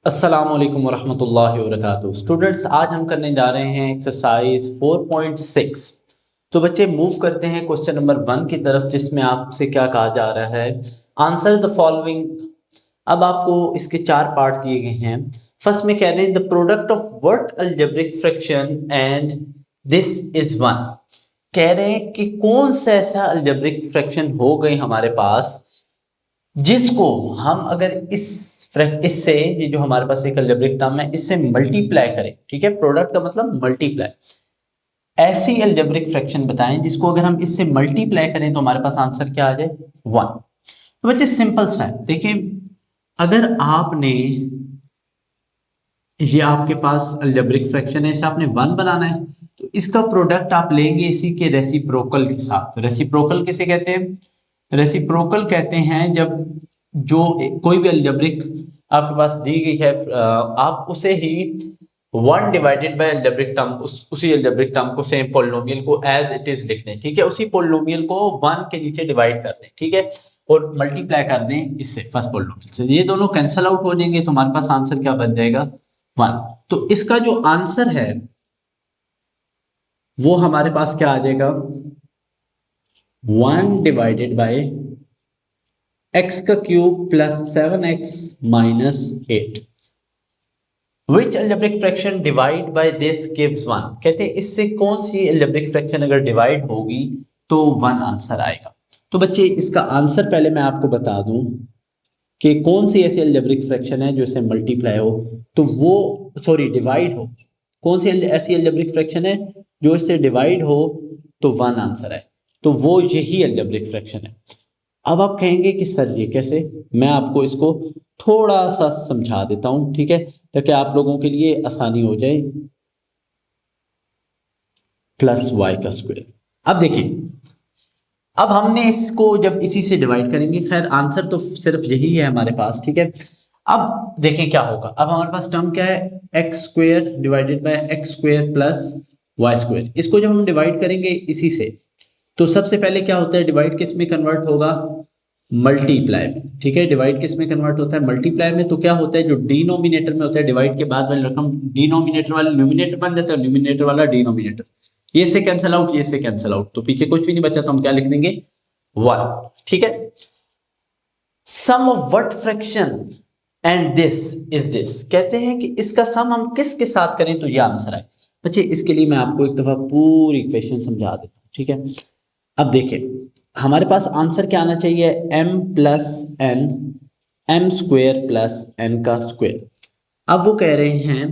अस्सलाम वालेकुम वरहमतुल्लाहि वबरकातुहू। स्टूडेंट्स, आज हम करने जा रहे हैं एक्सरसाइज 4.6। तो बच्चे मूव करते हैं क्वेश्चन नंबर 1 की तरफ, जिसमें आपसे क्या कहा जा रहा है, आंसर द फॉलोइंग। अब आपको इसके 4 पार्ट दिए गए हैं। फर्स्ट में कह रहे हैं the product of what algebraic fraction and this is 1। कह रहे हैं कि कौन सा ऐसा अलजेब्रिक फ्रैक्शन हो गए हमारे पास जिसको हम अगर इससे, ये जो हमारे पास एक अलजेब्रिक टर्म है, इससे मल्टीप्लाई करें। ठीक है, प्रोडक्ट का मतलब मल्टीप्लाई। ऐसी अलजेब्रिक फ्रैक्शन बताएं जिसको अगर हम इससे मल्टीप्लाई करें तो हमारे पास आंसर क्या आ जाए, 1। तो बच्चे सिंपल सा है, देखिए अगर आपने, ये आपके पास अलजेब्रिक फ्रैक्शन है, इसे आपने 1 बनाना है तो इसका प्रोडक्ट आप लेंगे इसी के रेसिप्रोकल के साथ। रेसिप्रोकल किसे कहते हैं? रेसिप्रोकल कहते हैं जब जो कोई भी अलजेब्रिक आपके पास दी गई है, आप उसे ही 1 डिवाइडेड बाय अलजेब्रिक टर्म, उसी अलजेब्रिक टर्म को, सेम पोलिनोमियल को एज इट इज लिख दें। ठीक है, उसी पोलिनोमियल को 1 के नीचे डिवाइड कर दें। ठीक है, और मल्टीप्लाई कर दें इससे, फर्स्ट पोलिनोमियल से। ये दोनों कैंसिल आउट हो जाएंगे तो हमारे पास आंसर क्या बन जाएगा, 1। तो इसका जो आंसर है वो हमारे पास क्या आ जाएगा, 1 डिवाइडेड बाय x का cube plus 7x minus 8। Which algebraic fraction divide by this gives 1? कहते हैं इससे कौन सी algebraic fraction अगर डिवाइड होगी तो 1 आंसर आएगा। तो बच्चे इसका आंसर पहले मैं आपको बता दूं कि कौन सी ऐसी algebraic fraction है जो इससे मल्टीप्लाई हो तो वो, सॉरी डिवाइड हो, कौन सी ऐसी algebraic fraction है जो इससे डिवाइड हो तो 1 आंसर है, तो वो यही algebraic fraction है। अब आप कहेंगे कि सर ये कैसे, मैं आपको इसको थोड़ा सा समझा देता हूं, ठीक है, ताकि आप लोगों के लिए आसानी हो जाए। प्लस y का स्क्वायर। अब देखिए, अब हमने इसको जब इसी से डिवाइड करेंगे, खैर आंसर तो सिर्फ यही है हमारे पास। ठीक है, अब देखें क्या होगा। अब हमारे पास टर्म क्या है, x square divided by x square plus y square. इसको जब हम डिवाइड करेंगे इसी से तो सबसे पहले क्या होता है, डिवाइड किस में कन्वर्ट होगा, मल्टीप्लाई में। ठीक है, डिवाइड किस में कन्वर्ट होता है, मल्टीप्लाई में। तो क्या होता है, जो डिनोमिनेटर में होता है, डिवाइड के बाद वाली रकम डिनोमिनेटर वाला न्यूमिनेटर बन जाता है, न्यूमिनेटर वाला डिनोमिनेटर। ये से कैंसिल आउट, ये से कैंसिल आउट, तो पीछे कुछ भी नहीं बचा, तो हम क्या लिख देंगे, 1। ठीक है, sum of what fraction and this is this. कहते हैं कि इसका सम हम किसके साथ करें तो ये आंसर आए। बच्चे इसके लिए मैं आपको एक दफा पूरी इक्वेशन समझा देता हूं। ठीक है, अब देखिए हमारे पास आंसर क्या आना चाहिए, m plus n, m square plus n का स्क्वेयर। अब वो कह रहे हैं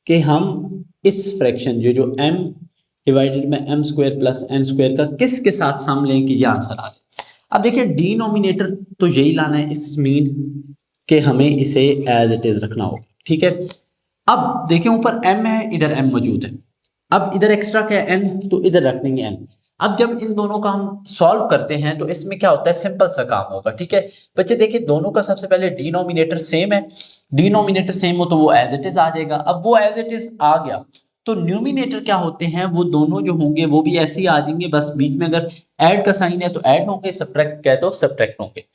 कि हम इस फ्रैक्शन जो m डिवाइडेड में m square plus n square का किसके साथ सम लें कि ये आंसर आ जाए। अब देखिए डिनोमिनेटर तो यही लाना है, इस मीन कि हमें इसे एज इट इज रखना होगा। ठीक है, अब देखिए ऊपर m है, इधर m मौजूद है, अब इधर एक्स्ट्रा क्या है n, तो इधर रख देंगे n। अब जब इन दोनों का हम सॉल्व करते हैं तो इसमें क्या होता है, सिंपल सा काम होगा। ठीक है बच्चे, देखिए दोनों का सबसे पहले डिनोमिनेटर सेम है, डिनोमिनेटर सेम हो तो वो एज इट इज आ जाएगा। अब वो एज इट इज आ गया तो न्यूमिनेटर क्या होते हैं, वो दोनों जो होंगे वो भी ऐसे ही आ जाएंगे, बस बीच में अगर ऐड का साइन है तो ऐड होंगे, सब्ट्रैक्ट कहे तो सब्ट्रैक्ट होंगे।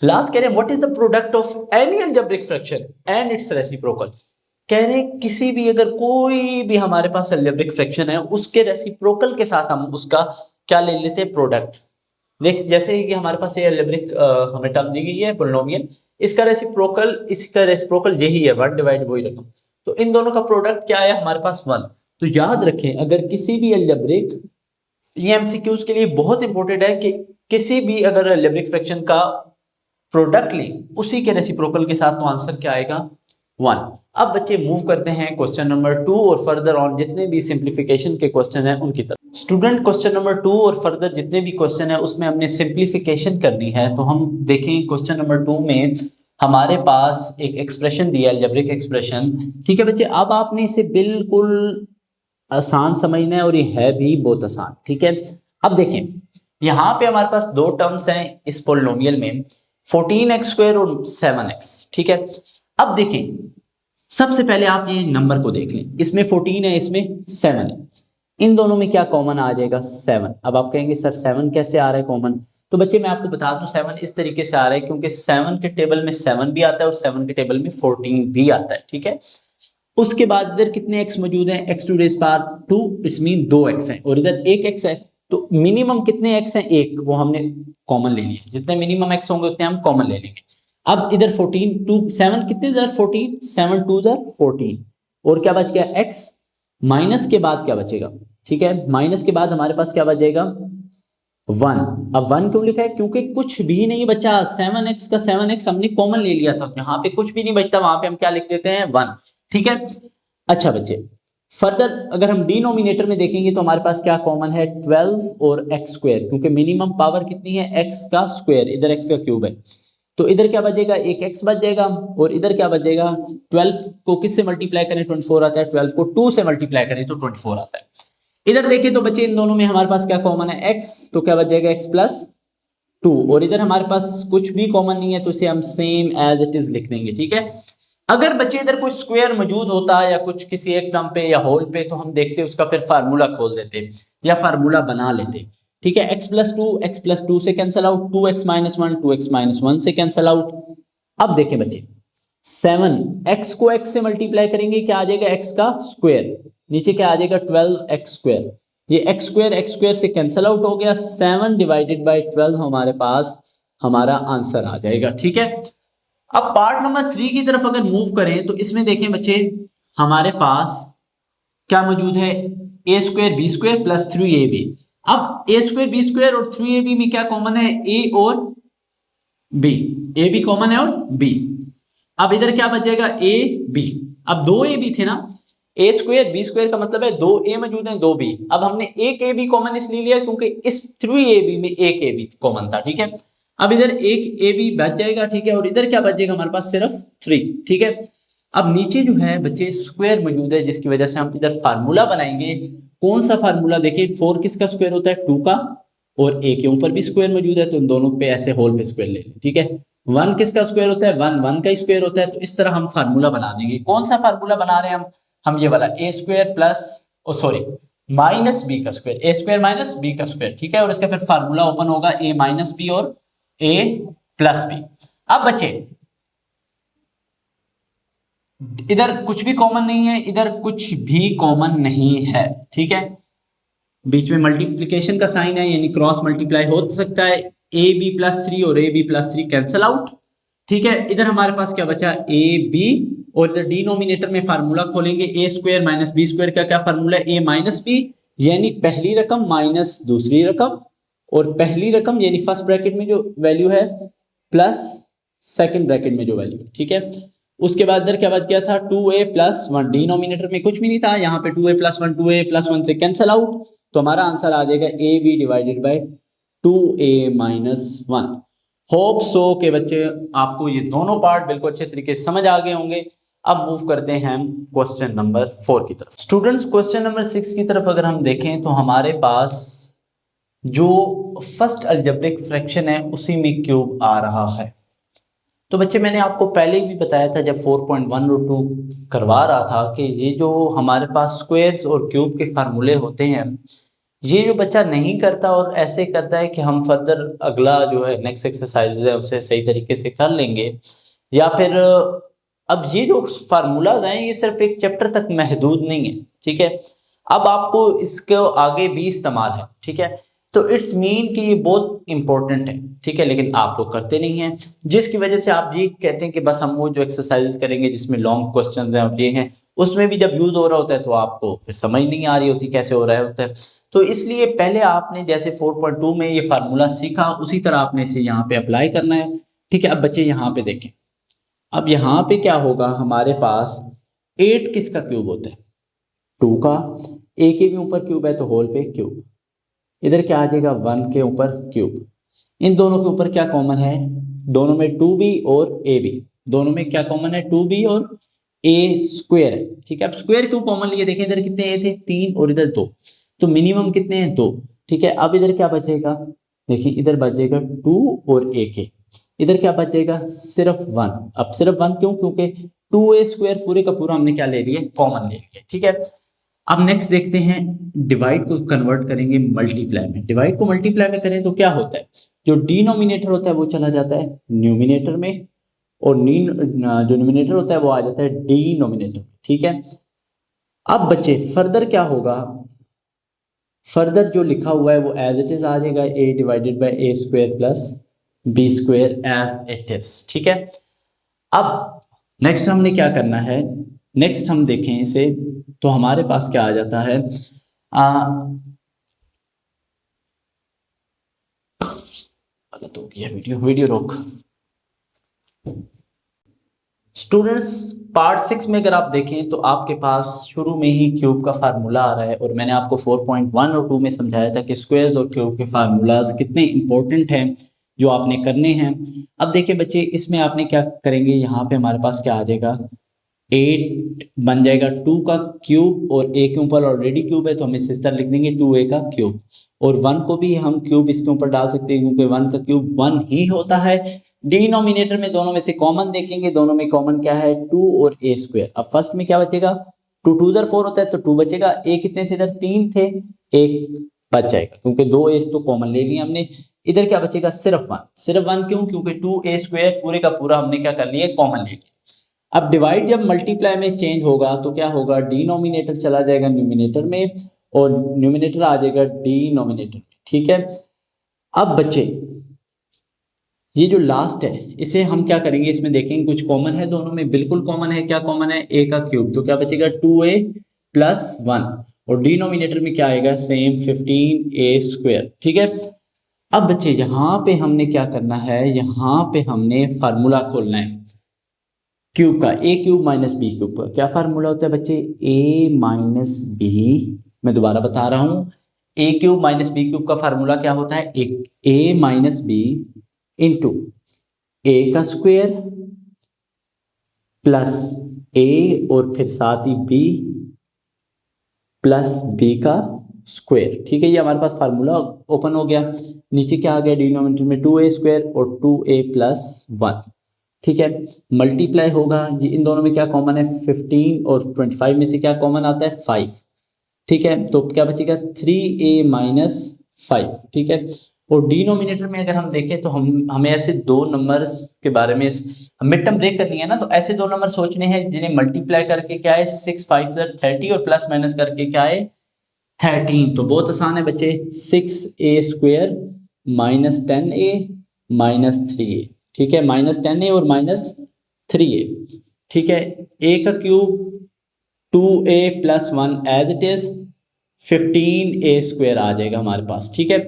लास्ट कह रहे हैं what is the product of any algebraic fraction and it's reciprocal. कह रहे हैं किसी भी, अगर कोई भी हमारे पास अलजेब्रिक फ्रैक्शन है उसके रेसिप्रोकल के साथ हम उसका क्या ले लेते हैं, प्रोडक्ट। देख जैसे कि हमारे पास ये अलजेब्रिक हमें टर्म दी गई है पोलिनोमियल, इसका रेसिप्रोकल यही है, 1 डिवाइड वही रकम, तो इन दोनों का प्रोडक्ट क्या है हमारे पास, 1। तो याद रखें अगर किसी भी अलजेब्रिक, ये एमसीक्यूज के लिए बहुत इंपॉर्टेंट है कि किसी भी अगर अलजेब्रिक फ्रैक्शन का प्रोडक्ट लें उसी के रेसिप्रोकल के साथ, तो आंसर क्या आएगा, 1। अब बच्चे मूव करते हैं क्वेश्चन नंबर 2 और फर्दर ऑन जितने भी सिंप्लीफिकेशन के क्वेश्चन हैं उनकी तरफ। स्टूडेंट क्वेश्चन नंबर 2 और फर्दर जितने भी क्वेश्चन है उसमें हमने सिंप्लीफिकेशन करनी है। तो हम देखें क्वेश्चन नंबर 2 में हमारे पास एक एक्सप्रेशन दिया है, अलजेब्रिक एक्सप्रेशन। ठीक है बच्चे, अब आपने इसे बिल्कुल आसान समझना है और ये है भी बहुत आसान। ठीक है, अब देखें यहाँ पे हमारे पास 2 टर्म्स हैं इस पोलिनोमियल में, 14x स्क्वायर और 7x। ठीक है, अब देखें सबसे पहले आप ये नंबर को देख लें, इसमें 14 है, इसमें 7 है, इन दोनों में क्या कॉमन आ जाएगा, 7। अब आप कहेंगे सर 7 कैसे आ रहा है कॉमन, तो बच्चे मैं आपको बता दूं 7 इस तरीके से आ रहा है क्योंकि 7 के टेबल में 7 भी आता है और 7 के टेबल में 14 भी आता है, ठीक है। उसके बाद इधर कितने x मौजूद हैं, x to raise power 2, it's mean 2x है और इधर एक x है, तो मिनिमम कितने x हैं, एक, वो हमने कॉमन ले लिया, जितने मिनिमम x होंगे उतने हम कॉमन ले लेंगे। अब इधर 14 2 7 कितने इधर 14, 7 2 14 और क्या बच गया x, माइनस के बाद क्या बचेगा, ठीक है, माइनस के बाद हमारे पास क्या बचेगा 1। अब 1 क्यों लिखा है, क्योंकि कुछ भी नहीं बचा, 7x का 7x हमने कॉमन ले लिया था, यहाँ पे कुछ भी नहीं बचता, वहां पे हम क्या लिख देते हैं 1, ठीक है। अच्छा बच्चे फर्दर अगर हम डिनोमिनेटर में देखेंगे तो हमारे पास क्या कॉमन है 12 और x स्क्वायर, क्योंकि मिनिमम पावर कितनी है x का स्क्वायर, इधर x का क्यूब है, तो इधर क्या बचेगा एक x बच जाएगा और इधर क्या बचेगा 12 को किससे मल्टीप्लाई करें 24 आता है, 12 को 2 से मल्टीप्लाई करें तो 24 आता है। इधर देखिए तो बच्चे इन दोनों में हमारे पास क्या कॉमन है x, तो क्या बच जाएगा x प्लस 2 और इधर हमारे पास कुछ भी कॉमन नहीं है तो इसे हम सेम एज इट इज लिख देंगे, ठीक है। अगर बच्चे इधर कोई स्क्वायर मौजूद होता या कुछ किसी एक टर्म पे या होल पे तो हम देखते उसका फिर फार्मूला खोल देते या फार्मूला बना लेते, ठीक है। x प्लस टू से cancel out, 2x minus 1 2x minus 1 से कैंसिल आउट। अब देखें बच्चे 7 x को x से मल्टीप्लाई करेंगे क्या आ जाएगा x का स्क्वायर, नीचे क्या आ जाएगा 12x स्क्वायर, ये x स्क्वायर से कैंसिल आउट हो गया, 7 डिवाइडेड बाई 12 हमारे पास हमारा आंसर आ जाएगा, ठीक है। अब पार्ट नंबर 3 की तरफ अगर मूव करें तो इसमें देखें बच्चे हमारे पास क्या मौजूद है a square b square plus 3ab। अब a स्क्वायर b स्क्वायर और 3ab में क्या कॉमन है, a और b, a भी कॉमन है और b। अब इधर क्या बच जाएगा a b, अब दो a b थे ना, a स्क्वायर b स्क्वायर का मतलब है दो a मौजूद है दो b, अब हमने एक a b कॉमन इसलिए लिया क्योंकि इस 3ab में एक a b कॉमन था, ठीक है। अब इधर एक ए बी बच जाएगा, ठीक है, और इधर क्या बचेगा हमारे पास सिर्फ 3, ठीक है। अब नीचे जो है बच्चे स्क्वायर मौजूद है जिसकी वजह से हम इधर फार्मूला बनाएंगे, कौन सा फार्मूला देखिए 4 किसका स्क्वायर होता है 2 का और a के ऊपर भी स्क्वायर मौजूद है तो इन दोनों पे ऐसे होल पे स्क्वायर ले लें, ठीक है। 1 किसका स्क्वायर होता है 1 का स्क्वायर होता है, तो इस तरह हम फार्मूला बना देंगे। कौन सा फार्मूला बना रहे हैं हम ये वाला a square plus sorry minus b का square, a square minus b का स्क्वायर, ठीक है, और इसका फिर फार्मूला ओपन होगा a माइनस b और a प्लस बी। अब बच्चे इधर कुछ भी कॉमन नहीं है, इधर कुछ भी कॉमन नहीं है, ठीक है, बीच में मल्टीप्लिकेशन का साइन है यानी क्रॉस मल्टीप्लाई हो सकता है, ए बी प्लस 3 और a b plus 3 cancel out, ठीक है। इधर हमारे पास क्या बचा ए बी और इधर डिनोमिनेटर में फार्मूला खोलेंगे a square minus b square का क्या फार्मूला है a माइनस बी, यानी पहली रकम माइनस दूसरी रकम और पहली रकम यानी फर्स्ट ब्रैकेट में जो वैल्यू है प्लस सेकंड ब्रैकेट में जो वैल्यू है, ठीक है। उसके बाद इधर क्या बच गया था 2a प्लस 1, डिनोमिनेटर में कुछ भी नहीं था, यहाँ पे 2a प्लस 1 से कैंसिल आउट, तो हमारा आंसर आ जाएगा a b divided by 2a minus 1। Hope so के बच्चे आपको ये दोनों पार्ट बिल्कुल अच्छे तरीके से समझ आ गए होंगे। अब मूव करते हैं हम क्वेश्चन नंबर 4 की तरफ। स्टूडेंट्स क्वेश्चन नंबर 6 की तरफ अगर हम देखें तो हमारे पास जो फर्स्ट अलजेब्रिक फ्रैक्शन है उसी में क्यूब आ रहा है। तो बच्चे मैंने आपको पहले भी बताया था जब 4.1 और 2 करवा रहा था कि ये जो हमारे पास स्क्वायर्स और क्यूब के फार्मूले होते हैं ये जो बच्चा नहीं करता और ऐसे करता है कि हम फर्दर अगला जो है नेक्स्ट एक्सरसाइज है उसे सही तरीके से कर लेंगे, या फिर अब ये जो फार्मूलाज हैं ये सिर्फ एक चैप्टर तक महदूद नहीं है, ठीक है, अब आपको इसके आगे भी इस्तेमाल है, ठीक है। तो इट्स मीन कि ये बहुत इंपॉर्टेंट है, ठीक है, लेकिन आप लोग करते नहीं हैं, जिसकी वजह से आप ये कहते हैं कि बस हम वो जो एक्सरसाइजेस करेंगे जिसमें लॉन्ग क्वेश्चंस हैं और ये हैं उसमें भी जब यूज हो रहा होता है तो आपको फिर समझ नहीं आ रही होती कैसे हो रहा होता है। तो इसलिए पहले आपने जैसे 4.2 में ये फार्मूला सीखा उसी तरह आपने इसे यहाँ पे अप्लाई करना है, ठीक है। अब बच्चे यहाँ पे देखें, अब यहाँ पे क्या होगा हमारे पास 8 किसका क्यूब होता है 2 का, a के भी ऊपर क्यूब है तो होल पे क्यूब, इधर क्या आ जाएगा 1 के ऊपर क्यूब, इन दोनों के ऊपर क्या कॉमन है दोनों में 2b और ab, दोनों में क्या कॉमन है 2b और a स्क्वायर है, ठीक है। अब स्क्वायर क्यों कॉमन लिए देखें इधर कितने a थे 3 और इधर 2, तो मिनिमम कितने हैं 2, ठीक है। अब इधर क्या बचेगा देखिए इधर बचेगा 2 और a के, इधर क्या बचेगा सिर्फ 1, अब सिर्फ 1 क्यों क्योंकि 2a स्क्वायर पूरे का पूरा हमने क्या ले लिया कॉमन ले लिया, ठीक है। अब नेक्स्ट देखते हैं डिवाइड को कन्वर्ट करेंगे मल्टीप्लाई में, डिवाइड को मल्टीप्लाई में करें तो क्या होता है जो डिनोमिनेटर होता है वो चला जाता है न्यूमिनेटर में, और जो न्यूमिनेटर होता है वो आ जाता है डिनोमिनेटर। ठीक है, अब बच्चे फर्दर क्या होगा, फर्दर जो लिखा हुआ है वो एज इट इज आ जाएगा, a divided by a square plus b square as it is. ठीक है, अब नेक्स्ट हमने क्या करना है, नेक्स्ट हम देखें इसे तो हमारे पास क्या आ जाता है, गलत हो गया, वीडियो रोक। स्टूडेंट्स पार्ट 6 में अगर आप देखें तो आपके पास शुरू में ही क्यूब का फार्मूला आ रहा है, और मैंने आपको 4.1 और 2 में समझाया था कि स्क्वायर्स और क्यूब के फार्मूलाज कितने इंपॉर्टेंट हैं जो आपने करने हैं। अब देखिए बच्चे, इसमें आपने क्या करेंगे, यहाँ पे हमारे पास क्या आ जाएगा, 8 बन जाएगा 2 का क्यूब, और a के ऊपर ऑलरेडी क्यूब है तो हम इस तरह लिख देंगे 2a का क्यूब, और 1 को भी हम क्यूब इसके ऊपर डाल सकते हैं क्योंकि 1 का क्यूब 1 ही होता है। डिनोमिनेटर में दोनों में से कॉमन देखेंगे, दोनों में कॉमन क्या है, 2 और a स्क्वायर। अब फर्स्ट में क्या बचेगा, 2 2 4 होता है तो 2 बचेगा, a कितने थे इधर, 3 थे, 1 बच जाएगा क्योंकि 2 a तो कॉमन ले लिया हमने। इधर क्या बचेगा, सिर्फ 1, सिर्फ 1 क्यों, क्योंकि 2a स्क्वायर पूरे का पूरा हमने क्या कर लिया, कॉमन ले लिया। अब डिवाइड जब मल्टीप्लाई में चेंज होगा तो क्या होगा, डिनोमिनेटर चला जाएगा न्यूमिनेटर में, और न्यूमिनेटर आ जाएगा डिनोमिनेटर में। ठीक है, अब बच्चे ये जो लास्ट है इसे हम क्या करेंगे, इसमें देखेंगे कुछ कॉमन है, दोनों में बिल्कुल कॉमन है। क्या कॉमन है, a का क्यूब, तो क्या बचेगा 2a प्लस 1, और डिनोमिनेटर में क्या आएगा, सेम 15a स्क्वायर। ठीक है, अब बच्चे यहाँ पे हमने क्या करना है, यहाँ पे हमने फार्मूला खोलना है क्यूब का, a cube minus b cube का। क्या फार्मूला होता है बच्चे, a माइनस बी, मैं दोबारा बता रहा हूं, a cube minus b cube का फार्मूला क्या होता है, a minus b into a का स्क्वायर प्लस a और फिर साथ ही b प्लस b का स्क्वायर। ठीक है, ये हमारे पास फार्मूला ओपन हो गया। नीचे क्या आ गया, डिनोमिनेटर में 2a स्क्वायर और 2a प्लस 1। ठीक है, मल्टीप्लाई होगा, ये इन दोनों में क्या कॉमन है, 15 और 25 में से क्या कॉमन आता है, 5। ठीक है, तो क्या बचेगा 3a माइनस 5। ठीक है, और डिनोमिनेटर में अगर हम देखें तो हमें ऐसे दो नंबर्स के बारे में मिड टर्म ब्रेक करनी है ना, तो ऐसे दो नंबर सोचने हैं जिन्हें मल्टीप्लाई करके क्या है 6 5 30 और प्लस माइनस करके क्या है 13। तो बहुत आसान है बच्चे, 6a square minus 10a minus 3a। ठीक है, माइनस 10a और माइनस 3a। ठीक है, a का cube 2a plus 1 as it is 15a square आ जाएगा हमारे पास। ठीक है,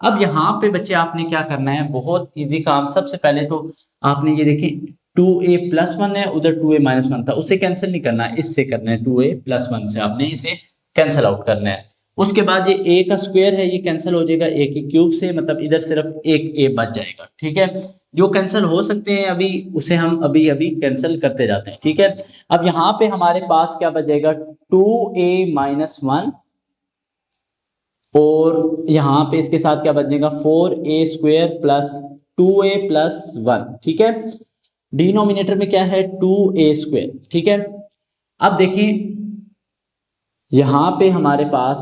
अब यहाँ पे बच्चे आपने क्या करना है, बहुत इजी काम। सबसे पहले तो आपने ये देखिए 2a प्लस 1 है, उधर 2a माइनस 1 था, उससे कैंसिल नहीं करना है, इससे करना है 2a प्लस 1 से आपने इसे कैंसिल आउट करना है। उसके बाद ये a का स्क्वायर है, ये कैंसिल हो जाएगा a के क्यूब से, मतलब इधर सिर्फ एक a बच जाएगा। ठीक है, जो कैंसिल हो सकते हैं अभी उसे हम अभी अभी कैंसिल करते जाते हैं। ठीक है, अब यहाँ पे हमारे पास क्या बच जाएगा 2a माइनस 1, और यहाँ पे इसके साथ क्या बच जाएगा 4a square plus 2a plus 1। ठीक है, डिनोमिनेटर में क्या है 2a स्क्वायर। ठीक है, अब देखिए यहाँ पे हमारे पास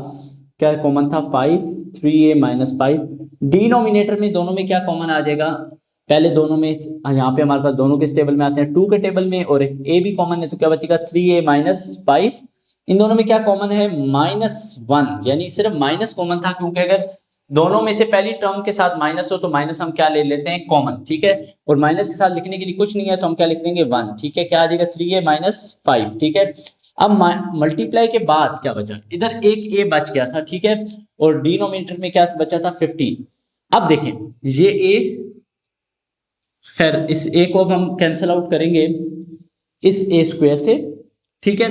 क्या कॉमन था 5, 3a माइनस 5। डिनोमिनेटर में दोनों में क्या कॉमन आ जाएगा, पहले दोनों में यहाँ पे हमारे पास दोनों के टेबल में आते हैं 2 के टेबल में, और एक a भी कॉमन है तो क्या बचेगा 3a माइनस 5। इन दोनों में क्या कॉमन है -1, यानी सिर्फ माइनस कॉमन था, क्योंकि अगर दोनों में से पहली टर्म के साथ माइनस हो तो माइनस हम क्या ले लेते हैं कॉमन। ठीक है, और माइनस के साथ लिखने के लिए कुछ नहीं है तो हम क्या लिख देंगे 1। ठीक है, क्या आ जाएगा 3a माइनस 5। ठीक है, अब मल्टीप्लाई के बाद क्या बचा, इधर एक a बच गया था। ठीक है, और डिनोमिनेटर में क्या बचा था 15। अब देखें ये a, खैर इस a को अब हम कैंसिल आउट करेंगे इस a स्क्वायर से। ठीक है,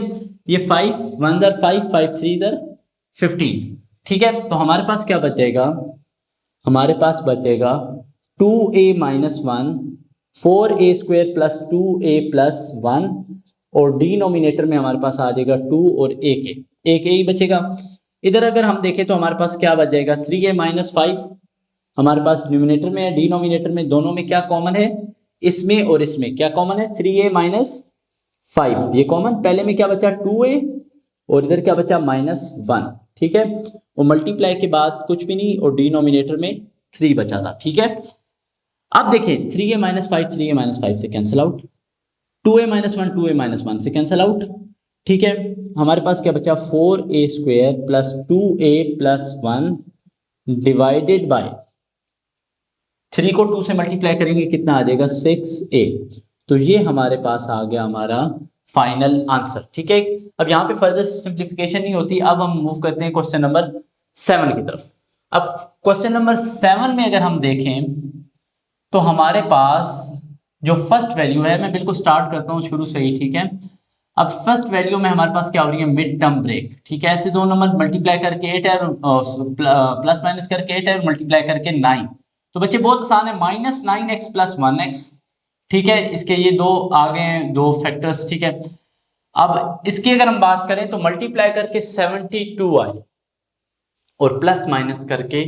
ये 5 1 5 5 3 15। ठीक है, तो हमारे पास क्या बच जाएगा, हमारे पास बचेगा 2a minus 1, 4a square plus 2a plus 1, और डिनोमिनेटर में हमारे पास आ जाएगा 2 और एक ही बचेगा। इधर अगर हम देखें तो हमारे पास क्या बच जाएगा 3a माइनस 5, हमारे पास न्यूमिनेटर में है, डिनोमिनेटर में दोनों में क्या कॉमन है, इसमें और इसमें क्या कॉमन है 3a माइनस 5, ये कॉमन। पहले में क्या बचा 2a और इधर क्या बचा -1। ठीक है, और मल्टीप्लाई के बाद कुछ भी नहीं, और डिनोमिनेटर में 3 बचा था। ठीक है, अब देखिए 3a माइनस 5 से cancel out, 2a minus 1 2a minus 1 से कैंसिल आउट, ठीक है। हमारे पास क्या बचा 4a square plus 2a plus 1 divided by 3 को 2 से मल्टीप्लाई करेंगे कितना आ जाएगा 6a। तो ये हमारे पास आ गया हमारा फाइनल आंसर, ठीक है। अब यहाँ पे फर्दर सिंप्लीफिकेशन नहीं होती। अब हम मूव करते हैं क्वेश्चन नंबर 7 की तरफ। अब क्वेश्चन नंबर 7 में अगर हम देखें तो हमारे पास जो फर्स्ट वैल्यू है, मैं बिल्कुल स्टार्ट करता हूँ शुरू से ही, ठीक है। अब फर्स्ट वैल्यू में हमारे पास क्या हो रही है मिड टर्म ब्रेक, ठीक है। ऐसे दो नंबर मल्टीप्लाई करके 8 है, प्लस माइनस करके 8 है, मल्टीप्लाई करके 9। तो बच्चे बहुत आसान है, -9x प्लस 1x, ठीक है। इसके ये दो आ गए हैं, दो फैक्टर्स, ठीक है। अब इसकी अगर हम बात करें तो मल्टीप्लाई करके 72 आए और प्लस माइनस करके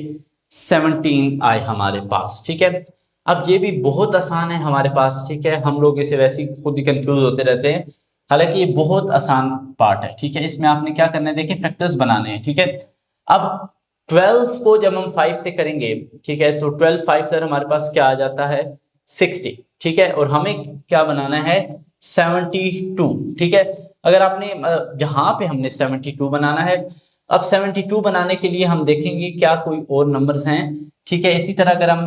17 आए हमारे पास, ठीक है। अब ये भी बहुत आसान है हमारे पास, ठीक है। हम लोग इसे वैसे ही खुद ही कंफ्यूज होते रहते हैं, हालांकि ये बहुत आसान पार्ट है, ठीक है। इसमें आपने क्या करना है, देखिए फैक्टर्स बनाने हैं, ठीक है। अब 12 को जब हम 5 से करेंगे, ठीक है, तो 12 5 सर हमारे पास क्या आ जाता है 60, ठीक है। और हमें क्या बनाना है 72, ठीक है। अगर आपने यहाँ पे हमने 72 बनाना है। अब 72 बनाने के लिए हम देखेंगे क्या कोई और नंबर्स हैं, ठीक है। इसी तरह अगर हम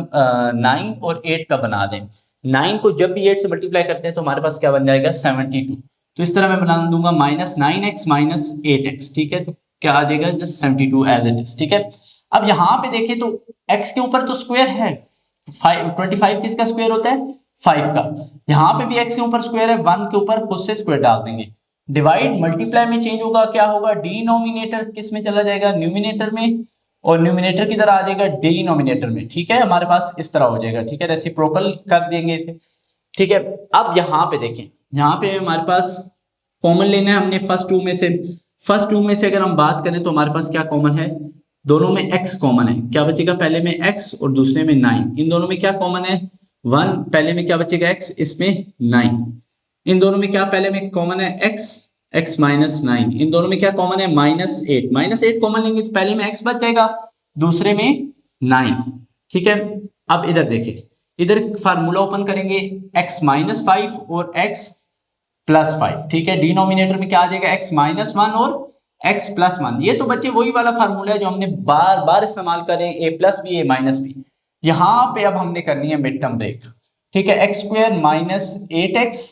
9 और 8 का बना दें, 9 को जब भी 8 से मल्टीप्लाई करते हैं तो हमारे पास क्या बन जाएगा 72। तो इस तरह मैं बना दूंगा -9x माइनस 8x, ठीक है। तो क्या आ जाएगा 72 एज इट इज, ठीक है। अब यहाँ पे देखिए तो x के ऊपर तो स्क्वायर है, 25 किसका स्क्वायर होता है 5 का। यहाँ पे भी x के ऊपर स्क्वायर है, 1 के ऊपर खुद से स्क्वायर डाल देंगे। डिवाइड मल्टीप्लाई में चेंज होगा, क्या होगा डिनोमिनेटर किस में चला जाएगा न्यूमिनेटर में, और न्यूमिनेटर की तरह आ जाएगा डिनोमिनेटर में, ठीक है। हमारे पास इस तरह हो जाएगा, ठीक है। रेसिप्रोकल कर देंगे इसे, ठीक है। अब यहाँ पे देखें, यहाँ पे हमारे पास कॉमन लेना है हमने फर्स्ट टू में से अगर हम बात करें तो हमारे पास क्या कॉमन है, दोनों में x कॉमन है, क्या बचेगा पहले में x और दूसरे में 9। इन दोनों में क्या कॉमन है 1, पहले में क्या बचेगा x, इसमें 9। इन दोनों में क्या पहले में कॉमन है x माइनस 9। इन दोनों में क्या कॉमन है -8 कॉमन लेंगे तो पहले में x बच जाएगा, दूसरे में 9, ठीक है। अब इधर देखिए, इधर फार्मूला ओपन करेंगे x माइनस 5 और x प्लस 5, ठीक है। डिनोमिनेटर में क्या आ जाएगा x माइनस 1 और x प्लस 1। ये तो बच्चे वही वाला फार्मूला है जो हमने बार बार इस्तेमाल करें, a plus b a minus b. यहाँ पे अब हमने करनी है मिड टर्म ब्रेक, ठीक है। x square minus 8x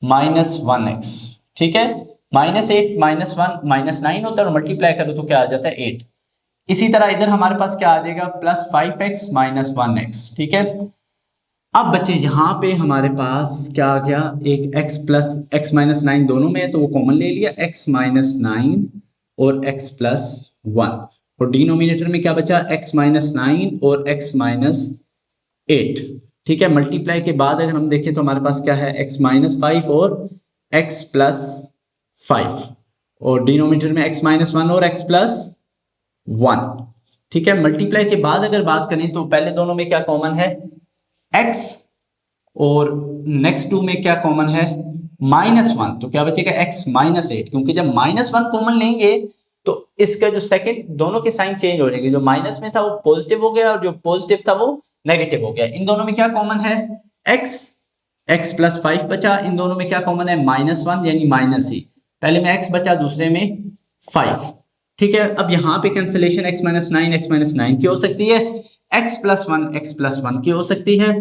minus 1x, ठीक है। -8 -1 -9 होता है और मल्टीप्लाई करो तो क्या आ जाता है 8। इसी तरह इधर हमारे पास क्या आ जाएगा प्लस 5x माइनस 1x, ठीक है। अब बच्चे यहाँ पे हमारे पास क्या आ गया, एक x प्लस x माइनस 9 दोनों में है तो वो कॉमन ले लिया, x माइनस 9 और x प्लस 1। और डिनोमिनेटर में क्या बचा x माइनस 9 और x माइनस 8, ठीक है। मल्टीप्लाई के बाद अगर हम देखें तो हमारे पास क्या है x माइनस 5 और x प्लस 5, और डिनोमिनेटर में x माइनस 1 और x प्लस 1, ठीक है। मल्टीप्लाई के बाद अगर बात करें तो पहले दोनों में क्या कॉमन है x, और नेक्स्ट टू में क्या कॉमन है -1, तो क्या बचेगा x माइनस 8, क्योंकि जब -1 कॉमन लेंगे तो इसका जो सेकंड दोनों के साइन चेंज हो जाएंगे, जो माइनस में था वो पॉजिटिव हो गया और जो पॉजिटिव था वो नेगेटिव हो गया। इन दोनों में क्या कॉमन है x प्लस 5 बचा, इन दोनों में क्या कॉमन है -1 यानी माइनस ही, पहले में x बचा दूसरे में 5, ठीक है। अब यहाँ पे कैंसिलेशन x माइनस 9 की हो सकती है, x प्लस 1 की हो सकती है।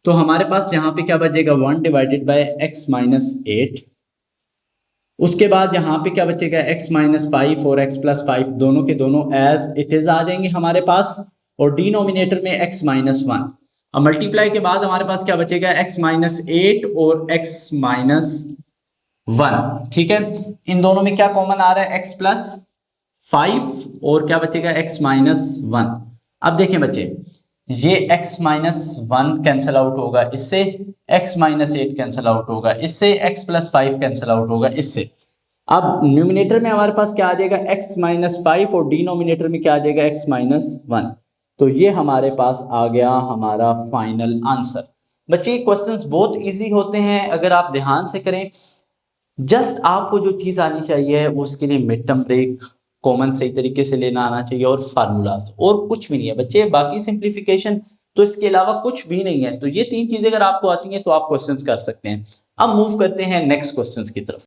तो हमारे पास यहाँ पे क्या बचेगा 1 डिवाइडेड बाय x माइनस 8। उसके बाद यहाँ पे क्या बचेगा x माइनस 5 और x प्लस 5 दोनों के दोनों एज इट इज आ जाएंगे हमारे पास, और डिनोमिनेटर में x माइनस 1। अब मल्टीप्लाई के बाद हमारे पास क्या बचेगा x माइनस 8 और x माइनस 1, ठीक है। इन दोनों में क्या कॉमन आ रहा है x प्लस 5 और क्या बचेगा x माइनस 1। अब देखें बच्चे, ये x माइनस 1 कैंसिल आउट होगा इससे, x माइनस 8 कैंसिल आउट होगा इससे, x प्लस 5 कैंसिल आउट होगा इससे। अब न्यूमिनेटर में हमारे पास क्या आ जाएगा x माइनस 5 और डिनोमिनेटर में क्या आ जाएगा x माइनस 1। तो ये हमारे पास आ गया हमारा फाइनल आंसर। बच्चे क्वेश्चंस बहुत इजी होते हैं अगर आप ध्यान से करें। जस्ट आपको जो चीज आनी चाहिए उसके लिए मिड टर्म ब्रेक कॉमन सही तरीके से लेना आना चाहिए और फार्मूलाज, और कुछ भी नहीं है बच्चे। बाकी सिंप्लीफिकेशन तो इसके अलावा कुछ भी नहीं है। तो ये तीन चीजें अगर आपको आती हैं तो आप क्वेश्चंस कर सकते हैं। अब मूव करते हैं नेक्स्ट क्वेश्चंस की तरफ।